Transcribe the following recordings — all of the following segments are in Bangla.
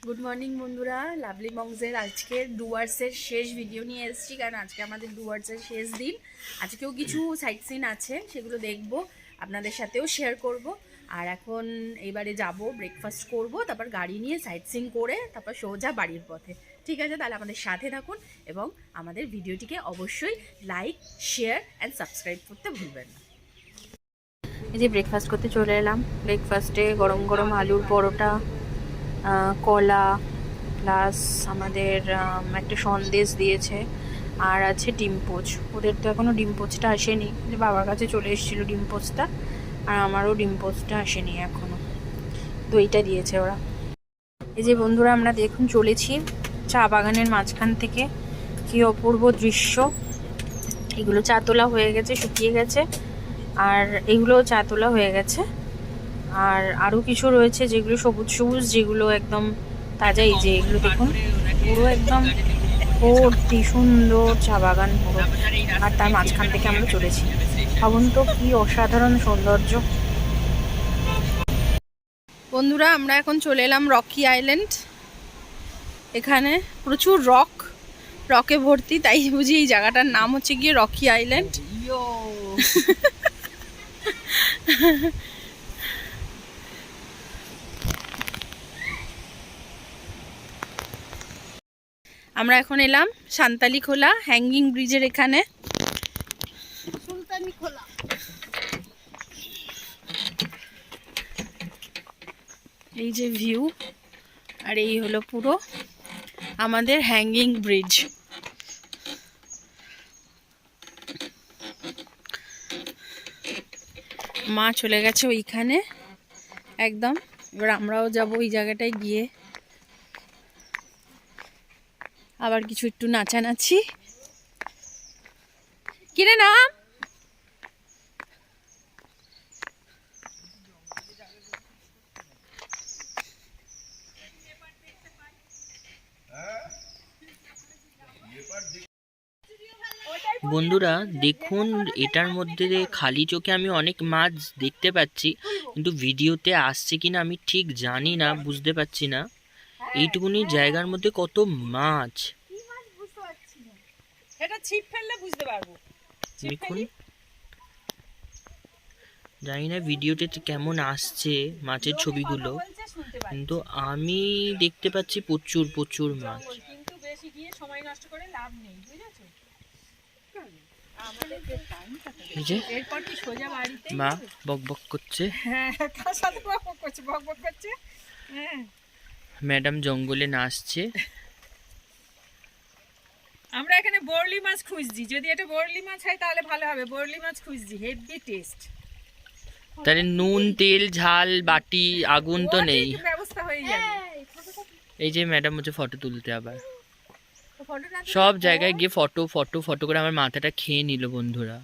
গুড মর্নিং বন্ধুরা, লাভলি মংসের আজকের ডুয়ার্সের শেষ ভিডিও নিয়ে এসেছি। কারণ আজকে আমাদের ডুয়ার্সের শেষ দিন। আজকেও কিছু সাইট সিন আছে, সেগুলো দেখব, আপনাদের সাথেও শেয়ার করব। আর এখন এইবারে যাব, ব্রেকফাস্ট করব, তারপর গাড়ি নিয়ে সাইট সিন করে তারপর সোজা বাড়ির পথে। ঠিক আছে, তাহলে আমাদের সাথে থাকুন এবং আমাদের ভিডিওটিকে অবশ্যই লাইক, শেয়ার অ্যান্ড সাবস্ক্রাইব করতে ভুলবেন না। এই যে ব্রেকফাস্ট করতে চলে এলাম। ব্রেকফাস্টে গরম গরম আলুর পরোটা, কলা, প্লাস আমাদের একটা সন্দেশ দিয়েছে, আর আছে ডিম পোচ। ওদের তো এখনও ডিম পোচটা আসেনি, যে বাবার কাছে চলে এসেছিলো ডিম পোচটা, আর আমারও ডিম পোচটা আসেনি এখনও। দইটা দিয়েছে ওরা। এই যে বন্ধুরা, আমরা দেখুন চলেছি চা বাগানের মাঝখান থেকে। কী অপূর্ব দৃশ্য! এগুলো চা তোলা হয়ে গেছে, শুকিয়ে গেছে, আর এগুলোও চা তোলা হয়ে গেছে। আর আরও কিছু রয়েছে যেগুলো সবুজ সবুজ, যেগুলো একদম তাজা। এই যে এগুলো দেখুন, পুরো একদম ভর্তি সুন্দর চা বাগান পুরো। আর তার মাঝখান থেকে আমরা চলেছি। ভাবুন তো কি অসাধারণ সৌন্দর্য। বন্ধুরা, আমরা এখন চলে এলাম রকি আইল্যান্ড। এখানে প্রচুর রকে ভর্তি, তাই বুঝি এই জায়গাটার নাম হচ্ছে গিয়ে রকি আইল্যান্ড। আমরা এখন এলাম সান্তালি খোলা হ্যাঙ্গিং ব্রিজের এখানে। এই যে ভিউ, আর এই হলো পুরো আমাদের হ্যাঙ্গিং ব্রিজ। মা চলে গেছে ওইখানে একদম। এবার আমরাও যাব ওই জায়গাটায় গিয়ে আবার কিছু একটু নাচানাচি। কিরে নাম? বন্ধুরা দেখুন, এটার মধ্যে খালি চোখে আমি অনেক মাছ দেখতে পাচ্ছি, কিন্তু ভিডিওতে আসছে কিনা আমি ঠিক জানি না, বুঝতে পারছি না। এইটুকুনি জায়গার মধ্যে কত মাছ! দেখুন, জানি না ভিডিওতে কেমন আসছে মাছের ছবিগুলো, কিন্তু আমি দেখতে পাচ্ছি প্রচুর প্রচুর মাছ। মা বক বক করছে, ম্যাডাম জঙ্গলে নাচছে। আমরা এখানে বরলি মাছ খুঁজছি, যদি এটা বরলি মাছ হয় তাহলে ভালো হবে। বরলি মাছ খুঁজছি, হেভি টেস্ট। তাহলে নুন তেল ঝাল বাটি আগুন তো নেই, ব্যবস্থা হয়ে যাবে। এই যে ম্যাডাম হচ্ছে ফটো তুলতে, আবার সব জায়গায় গিয়ে ফটো ফটো ফটো করে আমার মাথাটা খেয়ে নিল। বন্ধুরা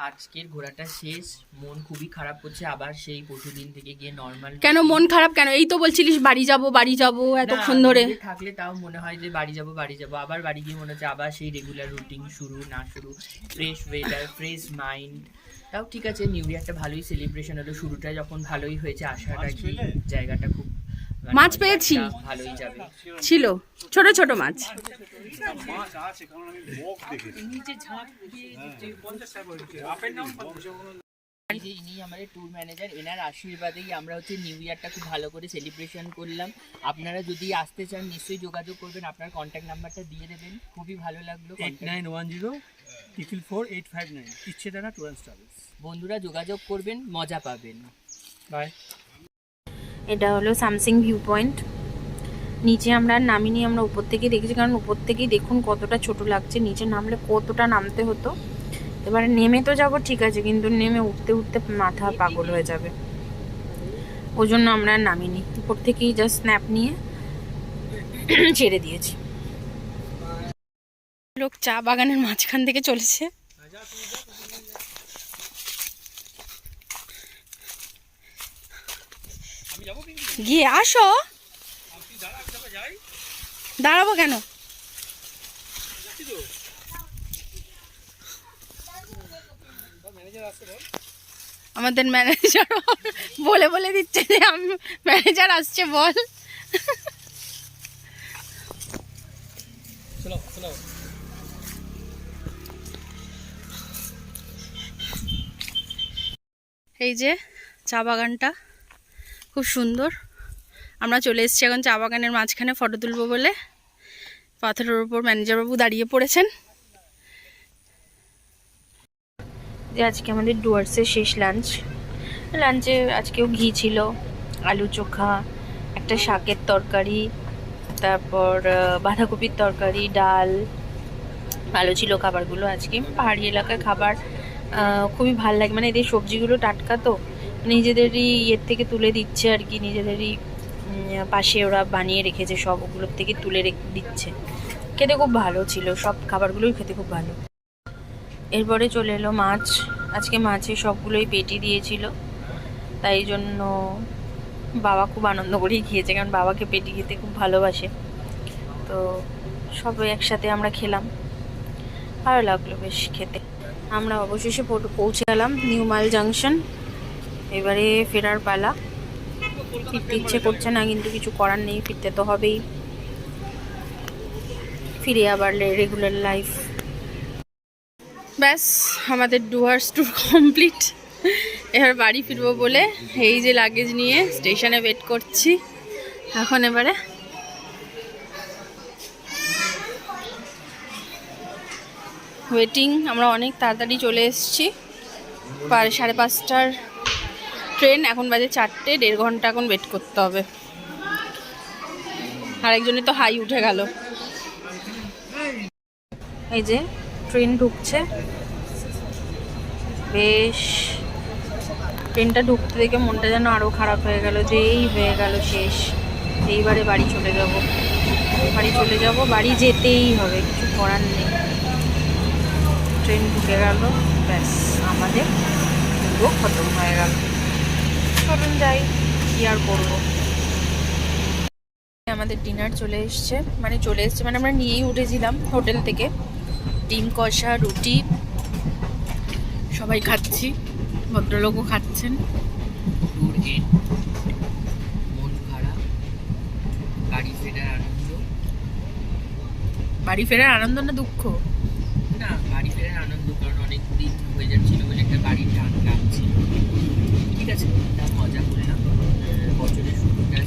আজকের ঘোরাটা শেষ, মন খুবই খারাপ করছে। আবার সেই পরশুদিন থেকে গিয়ে নর্মাল। কেন মন খারাপ কেন? এই তো বলছিলিস বাড়ি যাব এতক্ষণ ধরে। থাকলে তাও মনে হয় যে বাড়ি যাব, আবার বাড়ি গিয়ে মনে হচ্ছে আবার সেই রেগুলার রুটিন শুরু না শুরু। Fresh weather, fresh mind. তাও ঠিক আছে, নিউ ইয়ারটা ভালোই সেলিব্রেশন হলো। শুরুটা যখন ভালোই হয়েছে, আশাটা কি জায়গাটা খুব মাছ পেয়েছি, ভালোই যাবে। ছিল ছোট ছোট মাছ। ইনি আমাদের ট্যুর ম্যানেজার, এনার আশীর্বাদেই আমরা হচ্ছে নিউ ইয়ারটা খুব ভালো করে সেলিব্রেশন করলাম। আপনারা যদি আসতে চান নিশ্চয়ই যোগাযোগ করবেন, আপনার কন্ট্যাক্ট নাম্বারটা দিয়ে দেবেন। খুবই ভালো লাগলো। 8910-44859 ইচ্ছেদানা ট্যুর অ্যান্ড ট্রাভেলস। বন্ধুরা যোগাযোগ করবেন, মজা পাবেন। বাই। এটা হলো সামসিং ভিউ পয়েন্ট। নিচে আমরা নামিনি, আমরা উপর থেকেই দেখেছি, কারণ উপর থেকেই দেখুন কতটা ছোট লাগছে। নিচে নামলে কতটা নামতে হতো। এবারে নেমে তো যাব ঠিক আছে, কিন্তু নেমে উঠতে উঠতে মাথা পাগল হয়ে যাবে, ওই জন্য আমরা নামিনি। উপর থেকেই জাস্ট স্ন্যাপ নিয়ে ছেড়ে দিয়েছি। লোক চা বাগানের মাঝখান থেকে চলেছে। গিয়ে আসো। দাঁড়াবো কেন? আমাদের ম্যানেজার বলে বলে দিচ্ছে যে আমি ম্যানেজার আসছে বল। চলো চলো। এই যে চা বাগানটা খুব সুন্দর। আমরা চলে এসেছি এখন চা বাগানের মাঝখানে ফটো তুলবো বলে। পাথরের ওপর ম্যানেজারবাবু দাঁড়িয়ে পড়েছেন। যে আজকে আমাদের ডুয়ার্সের শেষ লাঞ্চে আজকেও ঘি ছিল, আলু চোখা, একটা শাকের তরকারি, তারপর বাঁধাকপির তরকারি, ডাল, ভালো ছিল খাবারগুলো। আজকে পাহাড়ি এলাকায় খাবার খুবই ভালো লাগে, মানে এদের সবজিগুলো টাটকা তো, নিজেদেরই ইয়ের থেকে তুলে দিচ্ছে আর কি, নিজেদেরই পাশে ওরা বানিয়ে রেখেছে সব, ওগুলোর থেকে তুলে দিচ্ছে। খেতে খুব ভালো ছিল, সব খাবারগুলোই খেতে খুব ভালো। এরপরে চলে এলো মাছ। আজকে মাছে সবগুলোই পেটি দিয়েছিল, তাই জন্য বাবা খুব আনন্দ করেই খেয়েছে, কারণ বাবাকে পেটি খেতে খুব ভালোবাসে। তো সবাই একসাথে আমরা খেলাম, ভালো লাগলো বেশ খেতে। আমরা অবশেষে পৌঁছে গেলাম নিউ মাইল জাংশন। এবারে ফেরার পালা। ফিরতে ইচ্ছে করছে না, কিন্তু কিছু করার নেই, ফিরতে তো হবেই। ফিরে আবার রেগুলার লাইফ। ব্যাস আমাদের ডুয়ার্স ট্যুর কমপ্লিট। এবার বাড়ি ফিরবো বলে এই যে লাগেজ নিয়ে স্টেশনে ওয়েট করছি। এখন এবারে ওয়েটিং। আমরা অনেক তাড়াতাড়ি চলে এসেছি, 5:30টার ট্রেন, এখন বাজে 4টে, 1.5 ঘন্টা এখন ওয়েট করতে হবে। আরেকজনে তো হাই উঠে গেল। এই যে ট্রেন ঢুকছে, বেশ ট্রেনটা ঢুকতে দেখে মনটা যেন আরও খারাপ হয়ে গেল, যে এই হয়ে গেল শেষ, এইবারে বাড়ি চলে যাব, বাড়ি যেতেই হবে, কিছু করার নেই। ট্রেন ঢুকে গেল, ব্যাস আমাদের পুরো খতম হয়ে গেল। চলুন যাই, কি আর করবো। আমাদের ডিনার চলে এসছে, মানে আমরা নিয়েই উঠেছিলাম হোটেল থেকে। ডিম কষা, রুটি, সবাই খাচ্ছি, ভদ্রলোকও খাচ্ছেন। ট্যুর এন্ড, মন খারাপ, বাড়ি ফেরার আনন্দ। বাড়ি ফেরার আনন্দ না দুঃখ? না, বাড়ি ফেরার আনন্দ, কারণ অনেক দিন হয়ে যাচ্ছিল বলে একটা বাড়ির টান লাগছিল। ঠিক আছে, তা মজা করলাম। বছরের শুরুটা